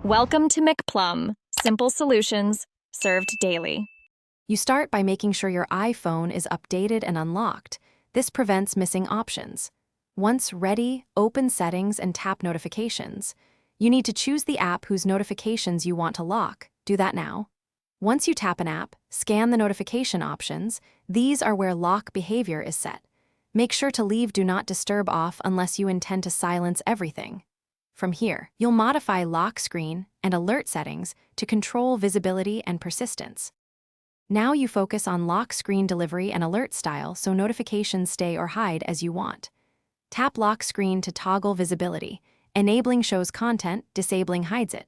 Welcome to McPlum, simple solutions served daily. You start by making sure your iPhone is updated and unlocked. This prevents missing options. Once ready, open Settings and tap Notifications. You need to choose the app whose notifications you want to lock. Do that now. Once you tap an app, scan the notification options. These are where lock behavior is set. Make sure to leave Do Not Disturb off unless you intend to silence everything. From here, you'll modify lock screen and alert settings to control visibility and persistence. Now you focus on lock screen delivery and alert style so notifications stay or hide as you want. Tap lock screen to toggle visibility. Enabling shows content, disabling hides it.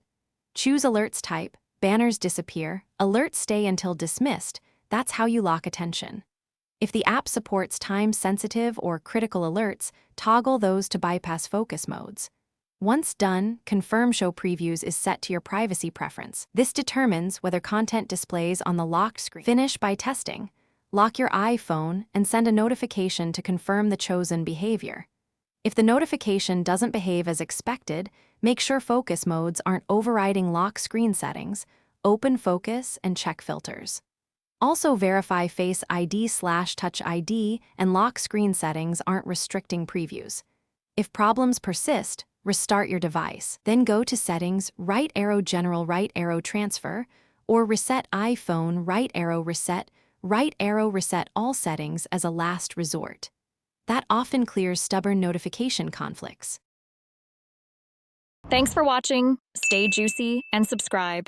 Choose alerts type, banners disappear, alerts stay until dismissed. That's how you lock attention. If the app supports time-sensitive or critical alerts, toggle those to bypass focus modes. Once done, Confirm Show Previews is set to your privacy preference. This determines whether content displays on the locked screen. Finish by testing. Lock your iPhone and send a notification to confirm the chosen behavior. If the notification doesn't behave as expected, make sure focus modes aren't overriding lock screen settings, open focus, and check filters. Also verify Face ID/Touch ID and lock screen settings aren't restricting previews. If problems persist, restart your device. Then go to Settings, right arrow General, right arrow Transfer, or Reset iPhone, right arrow Reset all settings as a last resort. That often clears stubborn notification conflicts. Thanks for watching. Stay juicy and subscribe.